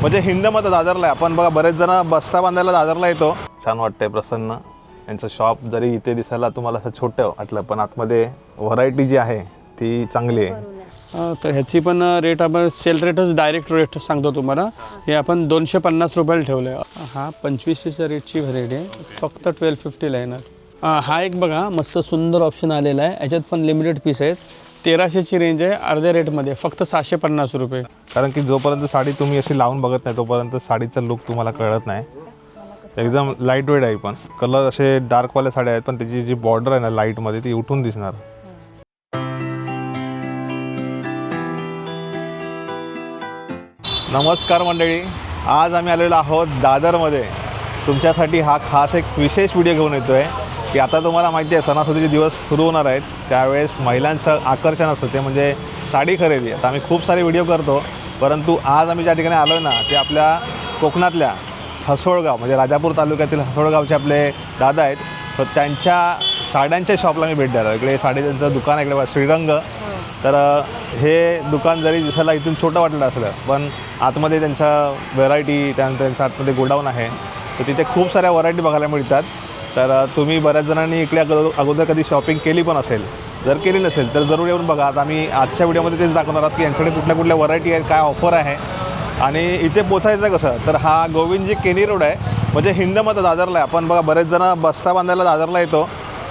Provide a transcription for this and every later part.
म्हणजे हिंदमत दादरला आहे. आपण बघा बरेच जण बस्ता बांधायला दादरला येतो. छान वाटतंय. प्रसन्न यांचं शॉप जरी इथे दिसायला तुम्हाला असं छोटं वाटलं पण आतमध्ये व्हरायटी जी आहे ती चांगली आहे. तर ह्याची पण रेट आपण सेल रेटच डायरेक्ट रेट सांगतो तुम्हाला. हे आपण 250 रुपयाला ठेवलं आहे. हा 2500च्या रेटची व्हरायटी आहे. फक्त 1250ला येणार. हा एक बघा मस्त सुंदर ऑप्शन आलेला आहे. याच्यात पण लिमिटेड पीस आहेत. 1300ची रेंज आहे. अर्ध्या रेटमध्ये फक्त 650 रुपये. कारण की जोपर्यंत साडी तुम्ही अशी लावून बघत नाही तोपर्यंत साडीचा लुक तुम्हाला कळत नाही. एकदम लाईट वेट आहे. पण कलर असे डार्कवाल्या साड्या आहेत पण त्याची जी बॉर्डर आहे ना लाईटमध्ये ती उठून दिसणार. नमस्कार मंडळी, आज आम्ही आलेलो आहोत दादरमध्ये. तुमच्यासाठी हा खास एक विशेष व्हिडिओ घेऊन येतो आहे की आता तुम्हाला माहिती आहे सणासुदीचे दिवस सुरू होणार आहेत. त्यावेळेस महिलांचं आकर्षण असतं ते म्हणजे साडी खरेदी. आता आम्ही खूप सारे व्हिडिओ करतो परंतु आज आम्ही ज्या ठिकाणी आलो आहे ना ते आपल्या कोकणातल्या हसोळगाव म्हणजे राजापूर तालुक्यातील हसोळगावचे आपले दादा आहेत. तर त्यांच्या साड्यांच्या शॉपला मी भेट द्यायला. इकडे साडीचं दुकान आहे इकडे श्रीरंग. तर हे दुकान जरी दिसायला इथून छोटं वाटलं असलं पण आतमध्ये त्यांचा व्हरायटी त्यानंतर त्यांच्या आतमध्ये गोडाऊन आहे. तर तिथे खूप साऱ्या व्हरायटी बघायला मिळतात. तर तुम्ही बऱ्याच जणांनी इकडे अगोदर कधी शॉपिंग केली पण असेल. जर केली नसेल तर जरूर येऊन बघा. आता आम्ही आजच्या व्हिडिओमध्ये तेच दाखवणार आहोत की यांच्याकडे कुठल्या कुठल्या व्हरायटी आहेत, काय ऑफर आहे आणि इथे पोचायचं कसं. तर हा गोविंदजी केनी रोड आहे म्हणजे हिंदमत दादरला आहे. आपण बघा बरेच जण बस्ता बांधायला दादरला येतो.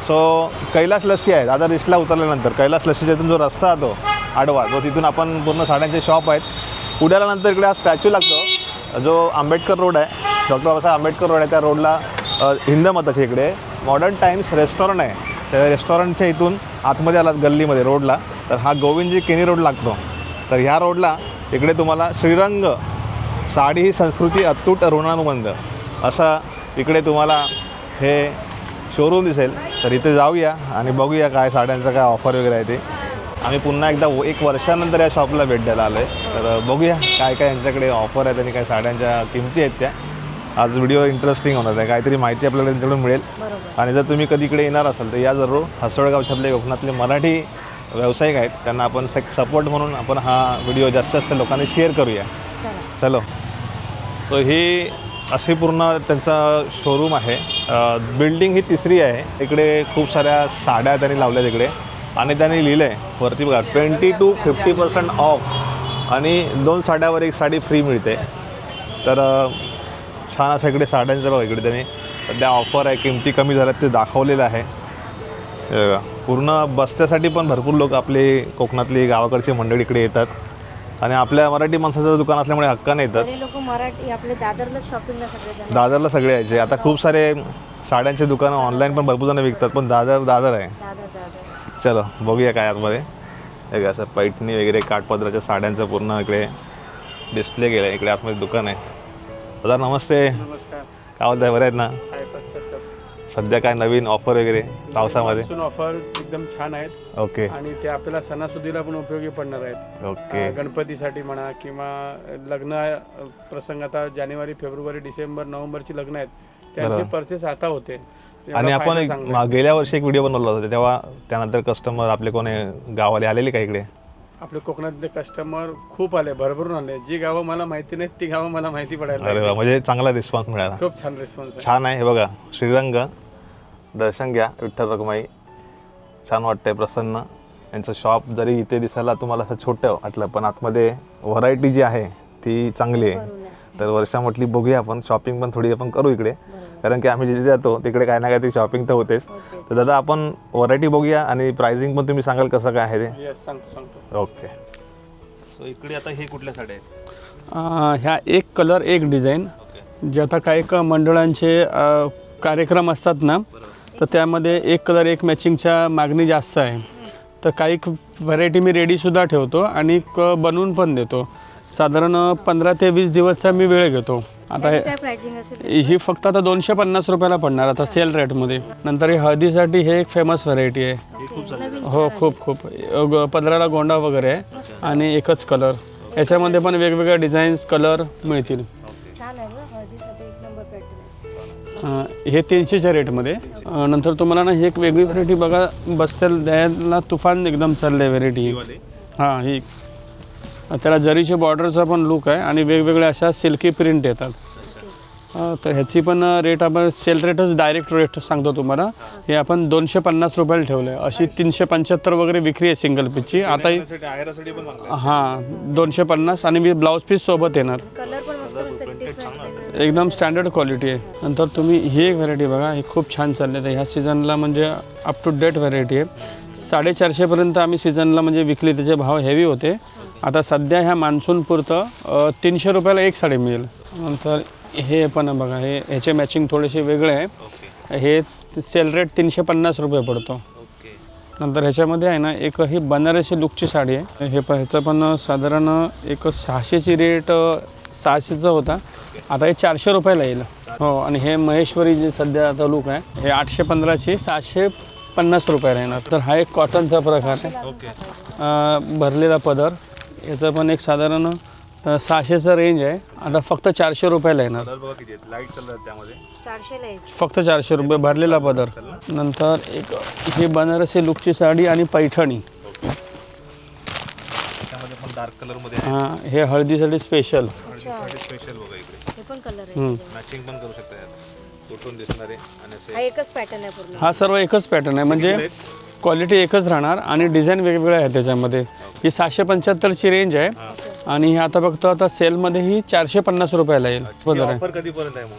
सो कैलास लस्सी आहे दादर रिस्टला उतरल्यानंतर. कैलास लस्सीच्या इथून जो रस्ता आहे आडवा तो तिथून आपण पूर्ण साड्यांचे शॉप आहेत. पुढ्यानंतर इकडे हा स्टॅच्यू लागतो जो आंबेडकर रोड आहे. डॉक्टर बाबासाहेब आंबेडकर रोड आहे त्या रोडला हिंदमताच्या इकडे मॉडर्न टाईम्स रेस्टॉरंट आहे. त्या रेस्टॉरंटच्या इथून आतमध्ये आलात गल्लीमध्ये रोडला तर हा गोविंदजी केनी रोड लागतो. तर ह्या रोडला इकडे तुम्हाला श्रीरंग साडी ही संस्कृती अतूट ऋणानुबंध असं इकडे तुम्हाला हे शोरूम दिसेल. तर इथे जाऊया आणि बघूया काय साड्यांचं काय ऑफर वगैरे आहे ते. आम्ही पुन्हा एकदा 1 वर्षानंतर या शॉपला भेट द्यायला आलो आहे. तर बघूया काय काय यांच्याकडे ऑफर आहेत आणि काय साड्यांच्या किमती आहेत त्या. आज व्हिडिओ इंटरेस्टिंग होणार आहे. काहीतरी माहिती आपल्याला त्यांच्याकडून मिळेल. आणि जर तुम्ही कधी इकडे येणार असाल तर या जरूर. हसोळगावच्या आपले कोकणातले मराठी व्यावसायिक आहेत त्यांना आपण सपोर्ट म्हणून आपण हा व्हिडिओ जास्तीत जास्त लोकांनी शेअर करूया. चलो. सो ही अशी पूर्ण त्यांचा शोरूम आहे. बिल्डिंग ही 3री आहे. इकडे खूप साऱ्या साड्या त्यांनी लावल्या तिकडे आणि त्यांनी लिहिलं आहे वरती बघा 20 to 50% ऑफ आणि 2 साड्यावर 1 साडी फ्री मिळते. तर छान असं इकडे साड्यांचं बघा इकडे त्यांनी सध्या ऑफर आहे. किमती कमी झाल्यात ते दाखवलेलं आहे. बघा पूर्ण बस्त्यासाठी पण भरपूर लोक आपले कोकणातली गावाकडची मंडळी इकडे येतात आणि आपल्या मराठी माणसाचं दुकान असल्यामुळे हक्काने येतात. लोक मराठी आपले दादरला शॉपिंगला सगळे दादरला सगळे यायचे. आता खूप सारे साड्यांचे दुकानं ऑनलाईन पण भरपूर जण विकतात पण दादर आहे. चलो बघूया काय आतमध्ये. हे असं पैठणी वगैरे काठपदराच्या साड्यांचं पूर्ण इकडे डिस्प्ले केलं आहे. इकडे आतमध्ये दुकान आहे. दादा नमस्ते. नमस्कार. काय बोलताय, बरं आहेत ना? सध्या काय नवीन ऑफर वगैरे पावसामध्ये? ऑफर एकदम छान आहेत. ओके. आणि ते आपल्याला सणासुदीला पण उपयोगी पडणार आहेत. ओके. गणपतीसाठी म्हणा किंवा लग्न प्रसंग आता जानेवारी, फेब्रुवारी, डिसेंबर, नोव्हेंबरची लग्न आहेत त्यांचे परचेस आता होते. आणि आपण गेल्या वर्षी एक व्हिडिओ बनवला होता तेव्हा त्यानंतर कस्टमर आपले कोणी गावाले आलेले का इकडे? आपले कोकणातले कस्टमर खूप आले, भरभरून आले. जी गावं मला माहिती नाहीत ती गावं मला माहिती पडायला. अरे वा, म्हणजे चांगला रिस्पॉन्स मिळाला. खूप छान रिस्पॉन्स छान आहे. हे बघा श्रीरंग दर्शन घ्या विठ्ठल रखुमाई. छान वाटतंय. प्रसन्न यांचं शॉप जरी इथे दिसायला तुम्हाला असं छोटं वाटलं पण आतमध्ये व्हरायटी जी आहे ती चांगली आहे. तर वर्षा म्हटली बघूया आपण शॉपिंग पण थोडी आपण करू इकडे कारण की आम्ही जिथे जातो तिकडे काही ना काहीतरी शॉपिंग तर होतेच. तर दादा आपण व्हरायटी बघूया आणि प्राइसिंग पण तुम्ही सांगाल कसं काय आहे ते? सांगतो. ओके. सो इकडे आता हे कुठल्या साड्या आहेत? ह्या एक कलर एक डिझाईन. जे आता काही मंडळांचे कार्यक्रम असतात ना तर त्यामध्ये एक कलर एक मॅचिंगच्या मागणी जास्त आहे. तर काही व्हरायटी मी रेडीसुद्धा ठेवतो आणि बनवून पण देतो. साधारण 15 ते 20 दिवसचा मी वेळ घेतो. आता ही फक्त आता 250 रुपयाला पडणार आता सेल रेटमध्ये. नंतर हे हळदीसाठी हे एक फेमस व्हरायटी आहे. हो खूप 15ला गोंडा वगैरे आहे आणि एकच कलर. याच्यामध्ये पण वेगवेगळ्या डिझाईन्स कलर मिळतील. हे 300च्या रेटमध्ये. नंतर तुम्हाला ना ही एक वेगळी व्हरायटी बघा बस्त्याला द्यायला तुफान एकदम चाललं आहे व्हरायटी. हां ही त्याला जरीच्या बॉर्डरचा पण लुक आहे आणि वेगवेगळ्या अशा सिल्की प्रिंट येतात. तर ह्याची पण रेट आपण सेल रेटच डायरेक्ट रेट सांगतो तुम्हाला. हे आपण 250 रुपयाला ठेवलं आहे. अशी 375 वगैरे विक्री आहे सिंगल पीसची. आता आहेरासाठी पण चांगलं आहे. हां 250 आणि मी ब्लाऊज पीस सोबत येणार. कलर पण मस्त मस्त एकदम स्टँडर्ड क्वालिटी आहे. नंतर तुम्ही ही एक व्हरायटी बघा, ही खूप छान चालली आहे. ह्या सीझनला म्हणजे अप टू डेट व्हरायटी आहे. 450पर्यंत आम्ही सीझनला म्हणजे विकली, त्याचे भाव हेवी होते. आता सध्या ह्या मान्सूनपुरतं 300 रुपयाला एक साडी मिळेल. नंतर हे पण बघा, ह्याचे मॅचिंग थोडेसे वेगळे आहे. हे सेल रेट 350 रुपये पडतो. नंतर ह्याच्यामध्ये आहे ना एक ही बनारसी लुकची साडी आहे. ह्याचं पण साधारण एक 600ची रेट 600चा होता, आता हे 400 रुपयाला येईल. हो, आणि हे महेश्वरी जे सध्या आता लुक आहे, हे 815ची 650 रुपयाला येणार. तर हा एक कॉटनचा प्रकार आहे, भरलेला पदर. याचं पण एक साधारण 600चा रेंज आहे, आता फक्त 400 रुपयाला येणार. लाईट कलर त्यामध्ये 400ला आहे. फक्त 400 रुपये भरलेला पदर. नंतर एक ही बनारसी लुकची साडी आणि पैठणी. त्यामध्ये पण डार्क कलर मध्ये हां, हे हळदीसाठी स्पेशल. स्पेशल बघा इकडे हे पण कलर आहे. मॅचिंग पण करू शकता यात. कुठून दिसणार आहे आणि हा एकच पॅटर्न आहे पूर्ण. हा सर्व एकच पॅटर्न आहे, म्हणजे क्वालिटी एकच राहणार आणि डिझाईन वेगवेगळे आहेत त्याच्यामध्ये. ही 775ची रेंज आहे आणि ही आता बघतो आता सेलमध्ये ही 450 रुपयाला येईल. बरोबर आहे. ऑफर कधीपर्यंत आहे मग?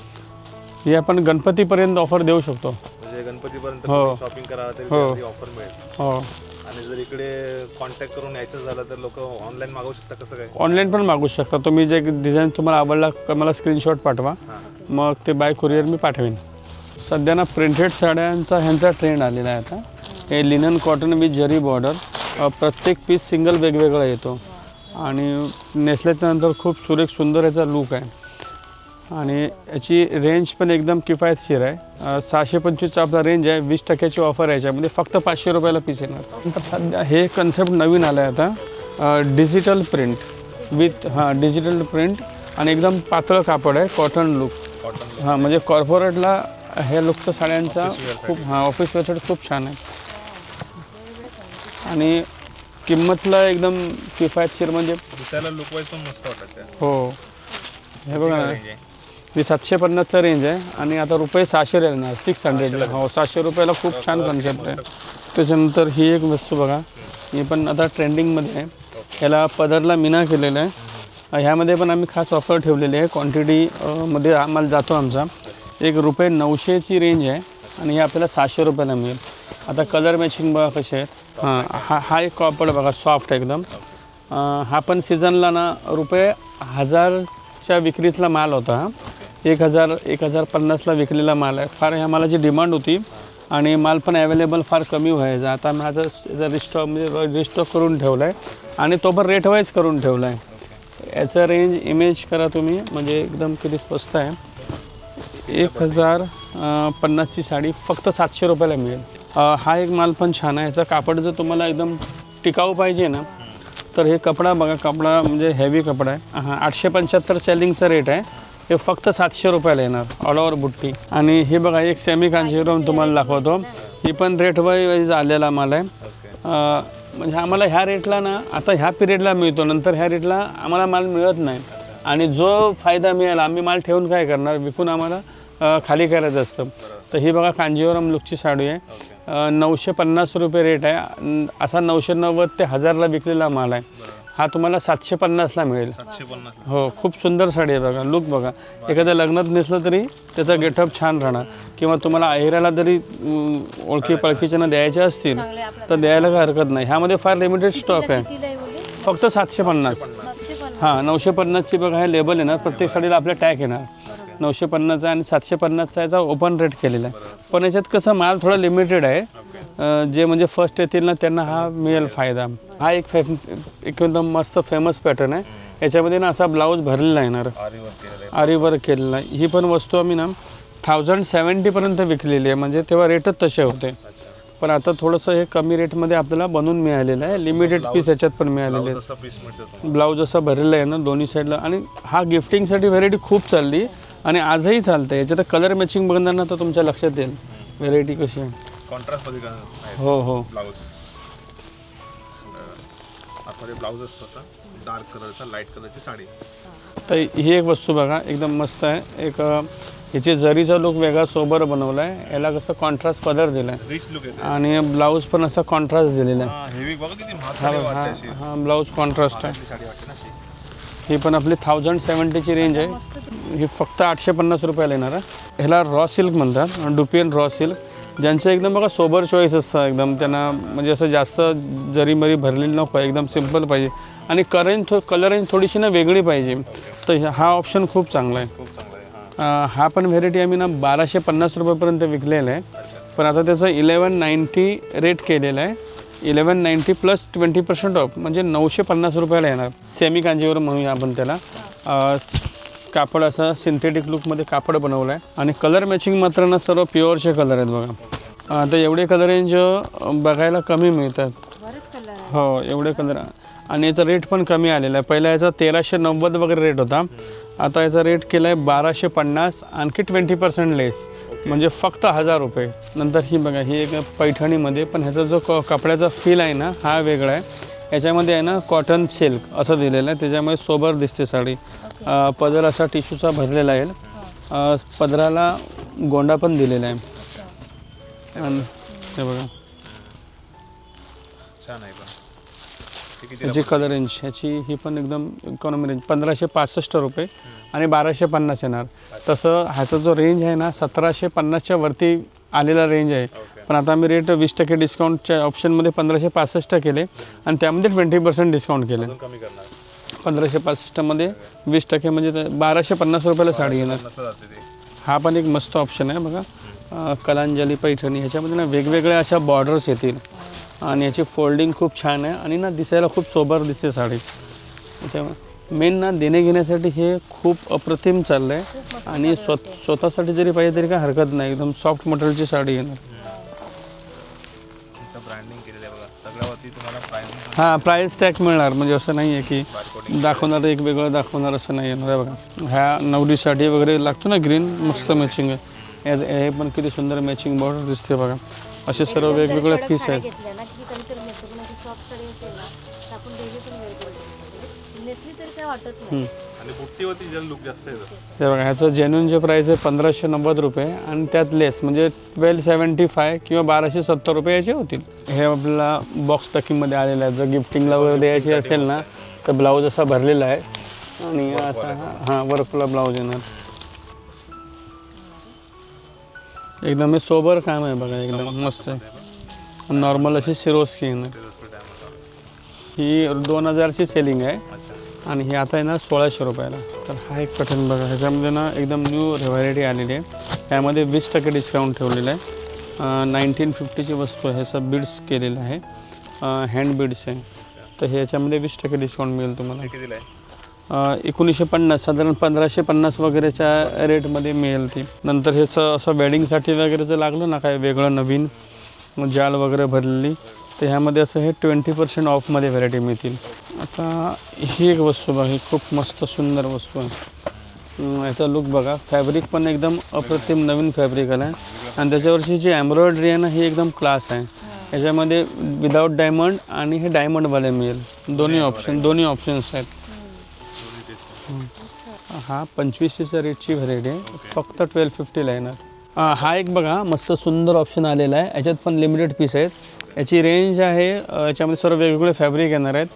ही आपण गणपतीपर्यंत ऑफर देऊ शकतो. म्हणजे गणपतीपर्यंत हो. शॉपिंग करा तरी हो. ऑफर मिळेल. हो, आणि जर इकडे कॉन्टॅक्ट करून यायचं झालं तर लोक ऑनलाईन मागवू शकतात, कसं काय? ऑनलाईन पण मागू शकता तुम्ही. जे डिझाईन तुम्हाला आवडला मला स्क्रीनशॉट पाठवा, मग ते बाय कुरिअर मी पाठवेन. सध्या ना प्रिंटेड साड्यांचा ह्यांचा ट्रेंड आलेला आहे आता. हे लिनन कॉटन विथ जरी बॉर्डर, प्रत्येक पीस सिंगल वेगवेगळा येतो आणि नेसल्याच्यानंतर खूप सुरेख सुंदर याचा लूक आहे. आणि याची रेंज पण एकदम किफायतशीर आहे. 625चा आपला रेंज आहे. 20% ऑफर आहे याच्यामध्ये, फक्त 500 रुपयाला पीस येणार. नंतर सध्या हे कन्सेप्ट नवीन आलं आहे आता, digital print with digital print आणि एकदम पातळ कापड आहे, कॉटन लुक. हां, म्हणजे कॉर्पोरेटला ह्या लुकच्या साड्यांचा खूप ऑफिस वेअरसाठी खूप छान आहे. आणि किंमतला एकदम किफायतशीर, म्हणजे दिसायला लुक वाईज पण मस्त वाटत त्या. हो. हे बघा ना, ही 750चा रेंज आहे आणि आता रुपये 600 येणार, 600ला. हो, 700 रुपयाला खूप छान कन्सेप्ट आहे. त्याच्यानंतर ही एक वस्तू बघा, ही पण आता ट्रेंडिंगमध्ये आहे. ह्याला पदरला मीना केलेला आहे. ह्यामध्ये पण आम्ही खास ऑफर ठेवलेली आहे. क्वांटिटी मध्ये आम्हाला जातो आमचा. एक रुपये 900ची रेंज आहे आणि हे आपल्याला 700 रुपयाला मिळेल. आता कलर मॅचिंग बघा कसे आहेत. हा एक कापड बघा, सॉफ्ट एकदम. हा पण सीझनला ना रुपये 1000च्या विक्रीतला माल होता. हा 1050ला विकलेला माल आहे. फार ह्या मालाची डिमांड होती आणि माल पण अवेलेबल फार कमी व्हायचा. आता माझं रिस्टॉक म्हणजे रिस्टॉक करून ठेवला आहे आणि तो पण रेट वाईज करून ठेवला आहे. याचं रेंज इमेज करा तुम्ही, म्हणजे एकदम किती स्वस्त आहे. 1050ची साडी फक्त 700 रुपयाला मिळेल. हा एक माल पण छान आहे. याचा कापड जर तुम्हाला एकदम टिकाऊ पाहिजे ना, तर हे कपडा बघा, कपडा म्हणजे हेवी कपडा आहे. 875 सेलिंगचा रेट आहे. हे फक्त 700 रुपयाला येणार, ऑल ओव्हर बुट्टी. आणि हे बघा, एक सेमी कांजीवरम तुम्हाला दाखवतो. ही पण रेट वाईज आलेला माल आहे. म्हणजे आम्हाला ह्या रेटला ना आता ह्या पिरियडला मिळतो, नंतर ह्या रेटला आम्हाला माल मिळत नाही. आणि जो फायदा मिळाला, आम्ही माल ठेवून काय करणार, विकून आम्हाला खाली करायचं असतं. तर ही बघा कांजीवरम लुकची साडी आहे. 950 रुपये रेट आहे. असा 990 ते 1000ला विकलेला माल आहे. हा तुम्हाला 750ला मिळेल. 750. हो, खूप सुंदर साडी आहे बघा, लुक बघा. एखाद्या लग्नात नेसलं तरी त्याचा गेटअप छान राहणार, किंवा तुम्हाला अहिराला जरी ओळखी पळखीच्या द्यायच्या असतील तर द्यायला काही हरकत नाही. ह्यामध्ये फार लिमिटेड स्टॉक आहे. कितीला आहे बोलले? फक्त 750. 750. हां, 950ची बघा, हे लेबल येणार, प्रत्येक साडीला आपल्या टॅग येणार. 950चा आणि 750चा याचा ओपन रेट केलेला आहे. पण याच्यात कसं माल थोडा लिमिटेड आहे. जे म्हणजे फर्स्ट येतील ना त्यांना हा मिळेल फायदा. हा एक एकदम मस्त फेमस पॅटर्न आहे. याच्यामध्ये ना असा ब्लाऊज भरलेला येणार, आरी वर्क केलेला आहे. ही पण वस्तू आम्ही ना 1070पर्यंत विकलेली आहे, म्हणजे तेव्हा रेटच तसे होते. पण आता थोडंसं हे कमी रेटमध्ये आपल्याला बनवून मिळालेलं आहे. लिमिटेड पीस याच्यात पण मिळालेले आहेत. ब्लाऊज असं भरलेलं आहे ना दोन्ही साईडला. आणि हा गिफ्टिंगसाठी व्हेरायटी खूप चालली आणि आजही चालते. याच्यात कलर मॅचिंग बघणार ना तर तुमच्या लक्षात येईल व्हेरायटी कशी आहे. कॉन्ट्रास्ट मध्ये हो हो. ब्लाऊज आतमध्ये ब्लाऊज असतो. डार्क कलरचा लाईट कलरची साडी. तर ही एक वस्तू बघा एकदम मस्त आहे. एक ह्याची जरीचा लुक वेगळा सोबर बनवला आहे. याला कसं कॉन्ट्रास्ट पदर दिला आहे रिच लुक येते. आणि ब्लाऊज पण असा कॉन्ट्रास्ट दिलेला आहे. हेवी बघा किती महाग साडी वाटते अशी. हा ब्लाऊज कॉन्ट्रास्ट आहे. साडी वाटते ना अशी. ही पण आपली 1070ची रेंज आहे. ही फक्त 850 रुपयाला येणार आहे. ह्याला रॉ सिल्क म्हणतात, डुपियन रॉ सिल्क. ज्यांचं एकदम बघा सोबर चॉईस असतं, एकदम त्यांना म्हणजे असं जास्त जरीमरी भरलेली नको, एकदम सिम्पल पाहिजे आणि कलर रेंज थोडीशी ना वेगळी पाहिजे. तर हा ऑप्शन खूप चांगला आहे. खूप चांगला आहे. हा पण व्हेरायटी आम्ही ना 1250 रुपयापर्यंत विकलेला आहे. पण आता त्याचं 1190 रेट केलेलं आहे. 1190 प्लस 20% ऑफ म्हणजे 950 रुपयाला येणार. सेमी कांजीवरम म्हणूया आपण त्याला. कापड असं सिंथेटिक लुकमध्ये कापड बनवलं आहे आणि कलर मॅचिंग मात्र ना सर्व प्युअरचे कलर आहेत बघा. आता एवढे कलर रेंज बघायला कमी मिळतात. बरेच कलर आहे. हो एवढे कलर आणि याचा रेट पण कमी आलेला आहे. पहिला याचा 1390 वगैरे रेट होता, आता याचा रेट केला आहे 1250, आणखी 20% लेस म्हणजे फक्त 1000 रुपये. नंतर ही बघा ही एक पैठणीमध्ये, पण ह्याचा जो कपड्याचा फील आहे ना हा वेगळा आहे. याच्यामध्ये आहे ना कॉटन सिल्क असं दिलेलं आहे, त्याच्यामुळे सोबर दिसते साडी. पदर असा टिश्यूचा भरलेला आहे. पदराला गोंडा पण दिलेला आहे आणि हे बघा छान आहे. पण ह्याची कलर रेंज ह्याची ही पण एकदम इकॉनॉमी रेंज 1565 रुपये आणि 1250 येणार. तसं ह्याचा जो रेंज आहे ना 1750च्या वरती आलेला रेंज आहे. पण आता आम्ही रेट 20% डिस्काउंटच्या ऑप्शनमध्ये 1565 केले आणि त्यामध्ये 20% डिस्काउंट केले. कमी करणार. 1565मध्ये 20% म्हणजे 1250 रुपयाला साडी येणार. जाते ते. हा पण एक मस्त ऑप्शन आहे बघा. कलांजली पैठणी ह्याच्यामध्ये ना वेगवेगळ्या अशा बॉर्डर्स येतील आणि याची फोल्डिंग खूप छान आहे आणि ना दिसायला खूप सोबर दिसते साडी. त्याच्यामुळे मेन ना देणे घेण्यासाठी हे खूप अप्रतिम चाललं आहे आणि स्वतःसाठी जरी पाहिजे तरी काय हरकत नाही. एकदम सॉफ्ट मटेरियलची साडी येणार. ब्रँडिंग केलेलं आहे बघा सगळ्यावरती तुम्हाला प्राइस. हां प्राईस टॅग मिळणार, म्हणजे असं नाही आहे की दाखवणार एक वेगळं दाखवणार असं नाही येणार. बघा ह्या नवरीसाठी वगैरे लागतो ना ग्रीन, मस्त मॅचिंग आहे. हे पण किती सुंदर मॅचिंग बॉर्डर दिसते बघा. असे सर्व वेगवेगळे पीस आहेत. घेतल्या ना की कधीतरी नेसतो, पण अशी सॉफ्ट साडी असेल ना तर आपण डेली पण वेअर करू शकतो. नेसली तरी काय वाटत नाही. आणि बुट्टीवरती जल लुक जास्त येतो. हे बघा ह्याचं जेन्युन जे प्राईस आहे 1590 रुपये आणि त्यात लेस म्हणजे 1275 किंवा 1270 रुपये याचे होतील. हे आपल्याला बॉक्स पॅकिंगमध्ये आलेलं आहे. जर गिफ्टिंगला वगैरे द्यायची असेल ना तर ब्लाऊज असा भरलेला आहे आणि असा हां वर्कला ब्लाऊज येणार. एकदम हे सोबर काम आहे बघा, एकदम मस्त आहे. नॉर्मल अशी सिरोस्की येणार. ही 2000ची सेलिंग आहे आणि ही आता येणार 1600 रुपयाला. तर हा एक पॅटर्न बघा, ह्याच्यामध्ये ना एकदम न्यू व्हरायटी आलेली आहे. त्यामध्ये 20% डिस्काउंट ठेवलेलं आहे. 1950ची वस्तू आहे. ह्याचा बीड्स केलेलं आहे, हँड बीड्स आहे. तर ह्याच्यामध्ये 20% डिस्काउंट मिळेल तुम्हाला. कितीला आहे? 1950 साधारण 1550 वगैरेच्या रेटमध्ये मिळेल ती. नंतर ह्याचं असं वेडिंगसाठी वगैरे जर लागलं ना काय वेगळं नवीन जाल वगैरे भरलेली, तर ह्यामध्ये असं हे 20% ऑफमध्ये व्हरायटी मिळतील. आता ही एक वस्तू बघा, ही खूप मस्त सुंदर वस्तू आहे. याचा लुक बघा, फॅब्रिक पण एकदम अप्रतिम नवीन फॅब्रिक आला आहे आणि त्याच्यावरची जी एम्ब्रॉयडरी आहे ना ही एकदम क्लास आहे. याच्यामध्ये विदाऊट डायमंड आणि हे डायमंडवाले मिळेल. दोन्ही ऑप्शन्स आहेत. हा 2500च्या रेटची व्हरायटी आहे, फक्त 1250ला येणार. हा एक बघा मस्त सुंदर ऑप्शन आलेला आहे. याच्यात पण लिमिटेड पीस आहेत. याची रेंज आहे, याच्यामध्ये सर्व वेगवेगळे फॅब्रिक येणार आहेत.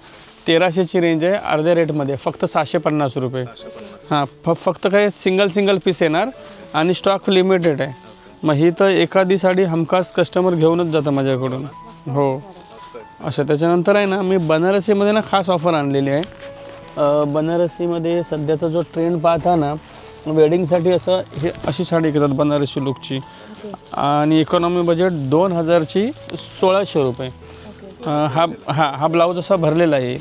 1300ची रेंज आहे अर्ध्या रेटमध्ये, फक्त 650 रुपये. हां फक्त काय सिंगल पीस येणार आणि स्टॉक लिमिटेड आहे. मग ही तर एखादी साडी हमखास कस्टमर घेऊनच जातं माझ्याकडून. हो असं. त्याच्यानंतर आहे ना मी बनारसीमध्ये ना खास ऑफर आणलेली आहे. बनारसीमध्ये सध्याचा जो ट्रेंड पाहता ना वेडिंगसाठी असं हे अशी साडी घेतात बनारसी लुकची आणि इकॉनॉमी बजेट 2000ची 1600 रुपये. हा ब्लाऊज असा भरलेला आहे.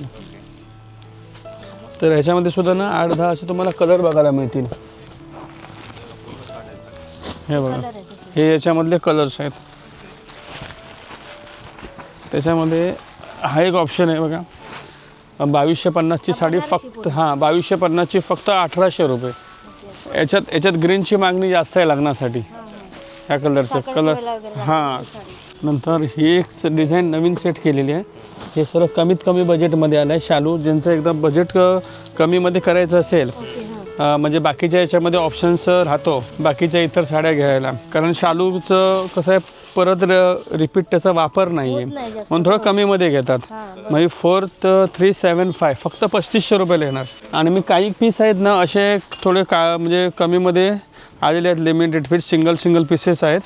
तर ह्याच्यामध्ये सुद्धा ना 8-10 असे तुम्हाला कलर बघायला मिळतील. हे बघा हे याच्यामधले कलर्स आहेत. त्याच्यामध्ये हा एक ऑप्शन आहे बघा, 2250ची साडी फक्त 2250ची फक्त 1800 रुपये. याच्यात ग्रीनची मागणी जास्त आहे लग्नासाठी. ह्या कलरचं कलर नंतर ही एक डिझाईन नवीन सेट केलेली आहे. हे सर्व कमीत कमी बजेटमध्ये आलं आहे. शालू ज्यांचं एकदम बजेट कमीमध्ये करायचं असेल, ओके हां म्हणजे बाकीच्या याच्यामध्ये ऑप्शन्स राहतो बाकीच्या इतर साड्या घ्यायला, कारण शालूचं कसं आहे परत रिपीट त्याचा वापर नाही आहे, होत नाही जास्त. म्हणून थोडं कमीमध्ये घेतात. हां म्हणजे 4375 फक्त 3500 रुपयाला येणार. आणि मी काही पीस आहेत ना असे थोडे म्हणजे कमीमध्ये आलेले आहेत. लिमिटेड पीस सिंगल पीसेस आहेत.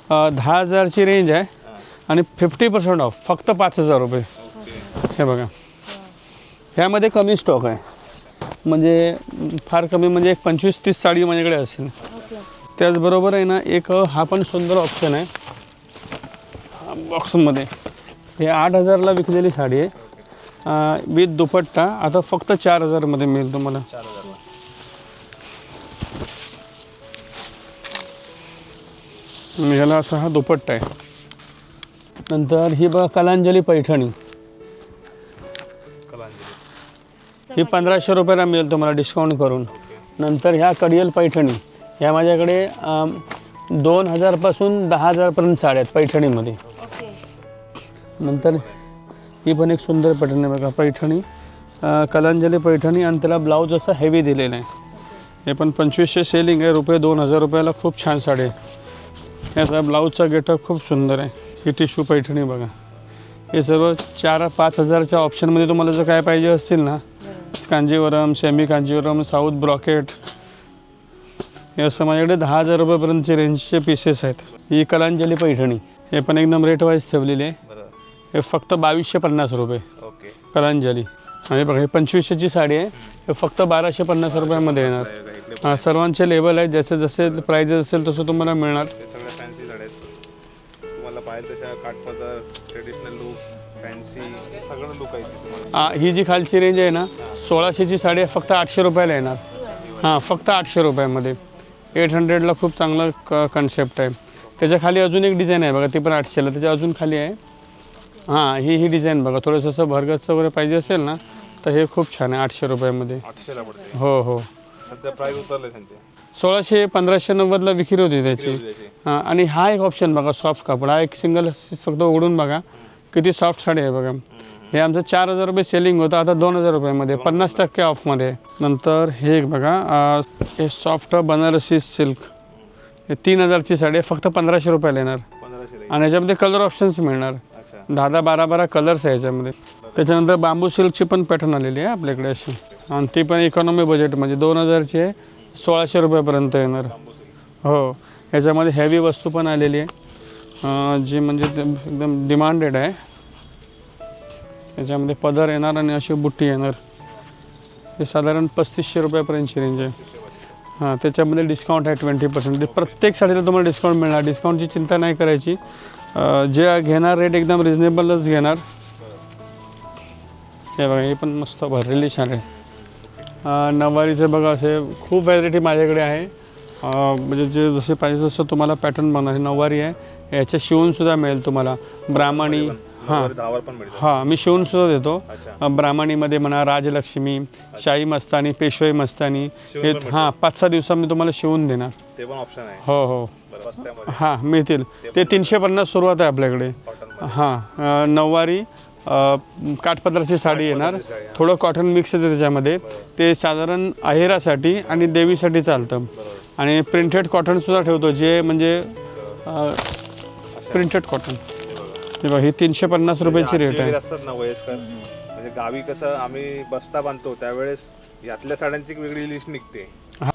10,000ची रेंज आहे आणि 50% ऑफ फक्त 5,000 रुपये. हे बघा, ह्यामध्ये कमी स्टॉक आहे, म्हणजे फार कमी म्हणजे एक 25-30 साडी माझ्याकडे असेल. ओके त्याचबरोबर आहे ना एक हा पण सुंदर ऑप्शन आहे बॉक्समध्ये. हे 8,000ला विकलेली साडी आहे विथ दुपट्टा. आता फक्त 4,000मध्ये मिळेल तुम्हाला. ह्याला असा हा दुपट्टा आहे. नंतर ही बघा कलांजली पैठणी. ही 1,500 रुपयाला मिळेल तुम्हाला डिस्काउंट करून. नंतर ह्या कडियल पैठणी, ह्या माझ्याकडे 2,000पासून 10,000पर्यंत साड्या आहेत पैठणीमध्ये. ओके नंतर ही पण एक सुंदर पैठणी आहे बघा, पैठणी कलांजली पैठणी आणि त्याला ब्लाऊज असा हेवी दिलेला आहे. हे पण 2500 सेलिंग आहे. रुपये 2,000 रुपयाला खूप छान साडी आहे. याचा ब्लाऊजचा गेटअप खूप सुंदर आहे. ही टिश्यू पैठणी बघा. हे सर्व 4-5 हजारच्या ऑप्शनमध्ये तुम्हाला जर काय पाहिजे असतील ना, Kanjivaram, semi Kanjivaram, South brocade, हे असं माझ्याकडे 10,000 रुपयापर्यंतचे रेंजचे पीसेस आहेत. ही कलांजली पैठणी, हे पण एकदम रेट वाईज ठेवलेली आहे. हे फक्त 2,250 रुपये ओके. कलांजली. आणि बघा ही 2500ची साडी आहे. हे फक्त 1,250 रुपयामध्ये येणार. सर्वांचे लेबल आहेत, जसे जसे प्राइजेस असेल तसं तुम्हाला मिळणार. सगळ्या फॅन्सी साड्या आहेत. तुम्हाला पाहिजे तशा काठपदर, ट्रेडिशनल लुक, फॅन्सी सगळं लुक आहे तुम्हाला. ही जी खालची रेंज आहे ना 1600ची साडी आहे, फक्त 800 रुपयाला येणार. हां, फक्त 800 रुपयामध्ये. 800ला खूप चांगलं कन्सेप्ट आहे. त्याच्या खाली अजून एक डिझाईन आहे बघा, ती पण 800ला. त्याच्या अजून खाली आहे. हां, ही डिझाईन बघा, थोडंसं असं भरगतचं वगैरे पाहिजे असेल ना तर हे खूप छान आहे 800 रुपयामध्ये. 800ला पडते. हो हो. सध्या प्राइस उतरले त्यांचे. 1600-1590ला विक्री होती त्याची. हां, आणि हा एक ऑप्शन बघा, सॉफ्ट कापड. हा एक सिंगल फक्त उघडून बघा किती सॉफ्ट साडी आहे बघा. हे आमचं 4,000 रुपये सेलिंग होतं, आता 2,000 रुपयामध्ये 50% ऑफमध्ये. नंतर हे एक बघा, हे सॉफ्ट बनारसी सिल्क. हे 3,000ची साडी आहे, फक्त 1,500 रुपयाला येणार. 1500 आणि याच्यामध्ये कलर ऑप्शन्स मिळणार. अच्छा. 10-12 कलर्स आहे याच्यामध्ये. त्याच्यानंतर बांबू सिल्कची पण पॅटर्न आलेली आहे आपल्याकडे अशी, आणि ती पण इकॉनॉमी बजेट म्हणजे 2,000ची आहे, 1,600 रुपयापर्यंत येणार. हो, याच्यामध्ये हेवी वस्तू पण आलेली आहे, जी म्हणजे एकदम डिमांडेड आहे. याच्यामध्ये पदर येणार आणि अशी बुट्टी येणार. हे साधारण 3,500 रुपयापर्यंतची रेंज आहे. हां, त्याच्यामध्ये डिस्काउंट आहे 20%. प्रत्येक साडीला तुम्हाला डिस्काउंट मिळणार, डिस्काउंटची चिंता नाही करायची. जे घेणार रेट एकदम रिजनेबलच घेणार. हे बघा, हे पण मस्त भरलेली छान आहे. नऊवारीचे बघा असे खूप व्हॅरायटी माझ्याकडे आहे. म्हणजे जे जसे पाहिजे तसं तुम्हाला पॅटर्न बनणार. हे नऊवारी आहे, याच्या शिवूनसुद्धा मिळेल तुम्हाला. ब्राह्मणी, हां हां, मी शिवूनसुद्धा देतो. ब्राह्मणीमध्ये म्हणा, राजलक्ष्मी, शाही मस्तानी, पेशवाई मस्तानी, हे हां 5-6 दिवसात मी तुम्हाला शिवून देणार. ते पण ऑप्शन आहे. हो हो. हां, मिळतील. ते 350 सुरुवात आहे आपल्याकडे. हां, नऊवारी काठपदराची साडी येणार, थोडं कॉटन मिक्स येते त्याच्यामध्ये. ते साधारण आहेरासाठी आणि देवीसाठी चालतं. आणि प्रिंटेड कॉटनसुद्धा ठेवतो, जे म्हणजे प्रिंटेड कॉटन. ते बघा, ही 350 रुपयाची रेट आहे. असतात ना वयस्कर, म्हणजे गावी कसं आम्ही बस्ता बांधतो त्यावेळेस यातल्या साड्यांची एक वेगळी लिस्ट निघते.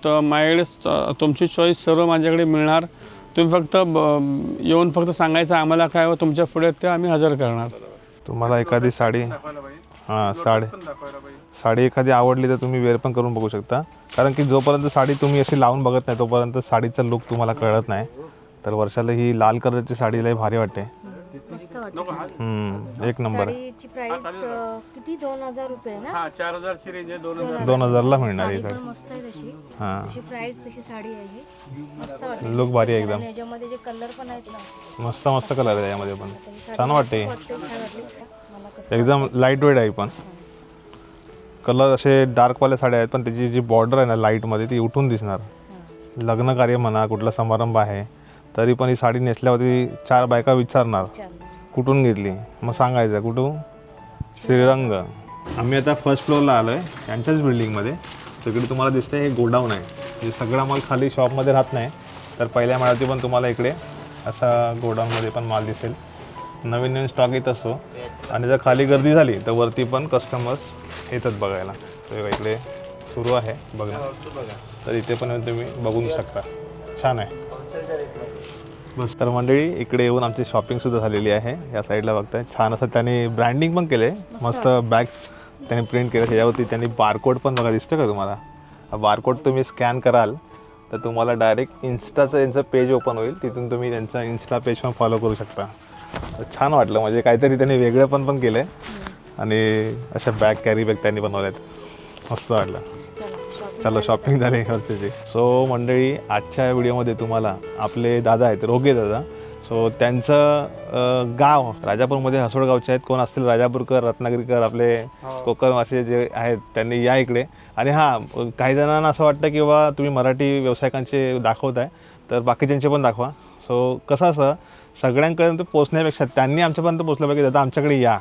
तर माझ्याकडे तुमची चॉईस सर्व माझ्याकडे मिळणार. तुम्ही फक्त येऊन फक्त सांगायचं आम्हाला काय हो तुमच्या पुढे, ते आम्ही हजर करणार. तुम्हाला एखादी साडी, हां साडी एखादी आवडली तर तुम्ही वेअर पण करून बघू शकता. कारण की जोपर्यंत साडी तुम्ही अशी लावून बघत नाही तोपर्यंत साडीचा लुक तुम्हाला कळत नाही. तर वर्षाला ही लाल कलरची साडी लई भारी वाटते. मस्त वाटतं. एक नंबर आहे. साडीची प्राइस किती 2,000 रुपये ना? हां, 4,000ची रेंज आहे. 2,000ला मिळणार ही साडी साडी. पण मस्त आहे तशी. हां, तशी प्राइस तशी साडी आहे ही. मस्त वाटते. लुक भारी आहे एकदम. आणि याच्यामध्ये जे कलर पण आहेत ना, मस्त मस्त कलर आहे यामध्ये पण. ही साडी छान वाटते. वाटते, छान वाटली. मला कसं एकदम लाईट वेट आहे पण. कलर असे डार्कवाल्या साड्या आहेत पण त्याची जी बॉर्डर आहे ना लाईटमध्ये ती उठून दिसणार. लग्न कार्य म्हणा, कुठला समारंभ आहे, तरी पण ही साडी नेसल्यावरती 4 बायका विचारणार कुठून घेतली, मग सांगायचं कुठून, श्रीरंग. आम्ही आता फर्स्ट फ्लोअरला आलो आहे यांच्याच बिल्डिंगमध्ये. तिकडे तुम्हाला दिसतं हे गोडाऊन आहे, म्हणजे सगळा माल खाली शॉपमध्ये राहत नाही, तर पहिल्या माळ्यावरती पण तुम्हाला इकडे असा गोडाऊनमध्ये पण माल दिसेल. नवीन नवीन स्टॉक येत असतो आणि जर खाली गर्दी झाली तर वरती पण कस्टमर्स येतात बघायला. तर इकडे सुरू आहे बघा, तर इथे पण तुम्ही बघू शकता, छान आहे. बस तर मंडळी इकडे येऊन आमची शॉपिंगसुद्धा झालेली आहे. या साईडला बघताय छान असं त्यांनी ब्रँडिंग पण केलं आहे, मस्त बॅग्स त्यांनी प्रिंट केलं. त्याच्यावरती त्यांनी बारकोड पण बघा दिसतं का तुम्हाला, हा बारकोड तुम्ही स्कॅन कराल तर तुम्हाला डायरेक्ट इन्स्टाचं यांचं पेज ओपन होईल, तिथून तुम्ही त्यांचा इन्स्टा पेज पण फॉलो करू शकता. तर छान वाटलं, म्हणजे काहीतरी त्यांनी वेगळं पण केलं आहे आणि अशा बॅग कॅरी बॅग त्यांनी बनवल्यात, मस्त वाटलं. चलो शॉपिंग झाली खर्चाची. सो मंडळी आजच्या व्हिडिओमध्ये तुम्हाला आपले दादा आहेत रोगे दादा, सो त्यांचं गाव राजापूरमध्ये हसोडगावचे आहेत. कोण असतील राजापूरकर, रत्नागिरीकर, आपले कोकणवासी जे आहेत त्यांनी या इकडे. आणि हां, काही जणांना असं वाटतं की बाबा तुम्ही मराठी व्यावसायिकांचे दाखवताय तर बाकीच्यांचे पण दाखवा. सो कसं असं सगळ्यांपर्यंत पोचण्यापेक्षा त्यांनी आमच्यापर्यंत पोचलं पाहिजे, दादा आमच्याकडे या,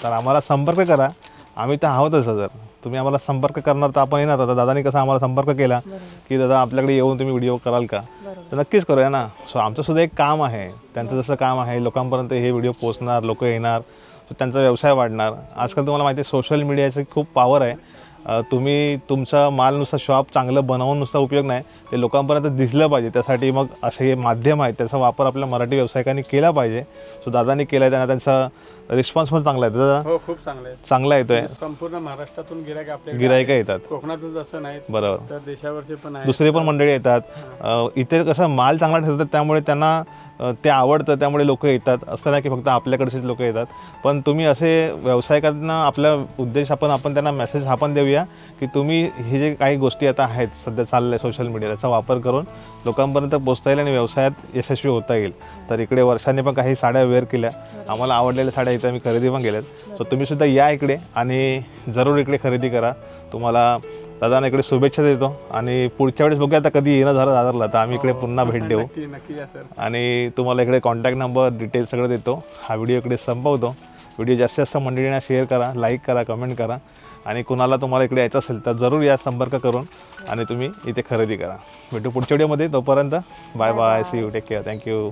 तर आम्हाला संपर्क करा, आम्ही तर आहोतच. जर तुम्ही आम्हाला संपर्क करणार तर आपण येणार. आता दादानी कसा आम्हाला संपर्क केला की दादा आपल्याकडे येऊन तुम्ही व्हिडिओ कराल का, तर नक्कीच करूया ना. सो आमचंसुद्धा एक काम आहे, त्यांचं जसं काम आहे लोकांपर्यंत हे व्हिडिओ पोचणार, लोक येणार, सो त्यांचा व्यवसाय वाढणार. आजकाल तुम्हाला माहिती आहे सोशल मीडियाची खूप पॉवर आहे. तुम्ही तुमचा माल नुसतं शॉप चांगलं बनवून नुसता उपयोग नाही, ते लोकांपर्यंत दिसलं पाहिजे. त्यासाठी मग असे हे माध्यम आहेत त्याचा वापर आपल्या मराठी व्यावसायिकांनी केला पाहिजे. सो दादांनी केला आहे, त्यांना त्यांचा रिस्पॉन्स पण चांगला आहे. दादा हो खूप चांगलं आहे, चांगला येतोय. संपूर्ण महाराष्ट्रातून गिरायक आपल्या गिरायक येतात, कोकणातच असं नाही बरोबर, तर देशावरचे पण आहे, दुसरे पण मंडळी येतात. इथे कसं माल चांगला ठेवतात त्यामुळे त्यांना ते आवडतं, त्यामुळे लोक येतात. असं नाही की फक्त आपल्याकडचेच लोक येतात. पण तुम्ही असे व्यावसायिकांना आपला उद्देश आपण त्यांना मेसेज हा पण देऊया की तुम्ही हे जे काही गोष्टी आता आहेत सध्या चालल्या सोशल मीडिया, त्याचा वापर करून लोकांपर्यंत पोचता येईल आणि व्यवसायात यशस्वी होता येईल. तर इकडे वर्षांनी पण काही साड्या वेअर केल्या, आम्हाला आवडलेल्या साड्या इथं आम्ही खरेदी पण केल्यात. सो तुम्हीसुद्धा या इकडे आणि जरूर इकडे खरेदी करा. तुम्हाला दादांना इकडे शुभेच्छा देतो आणि पुढच्या वेळेस बघूया आता कधी येणं झालं दादरला तर आम्ही इकडे पुन्हा भेट देऊ. नक्की या सर. आणि तुम्हाला इकडे कॉन्टॅक्ट नंबर डिटेल्स सगळं देतो. हा व्हिडिओ इकडे संपवतो. व्हिडिओ जास्तीत जास्त मंडळींना शेअर करा, लाईक करा, कमेंट करा आणि कुणाला तुम्हाला इकडे यायचं असेल तर जरूर या संपर्क करून आणि तुम्ही इथे खरेदी करा. भेटू पुढच्या व्हिडिओमध्ये. तोपर्यंत bye bye, see you, take care, thank you.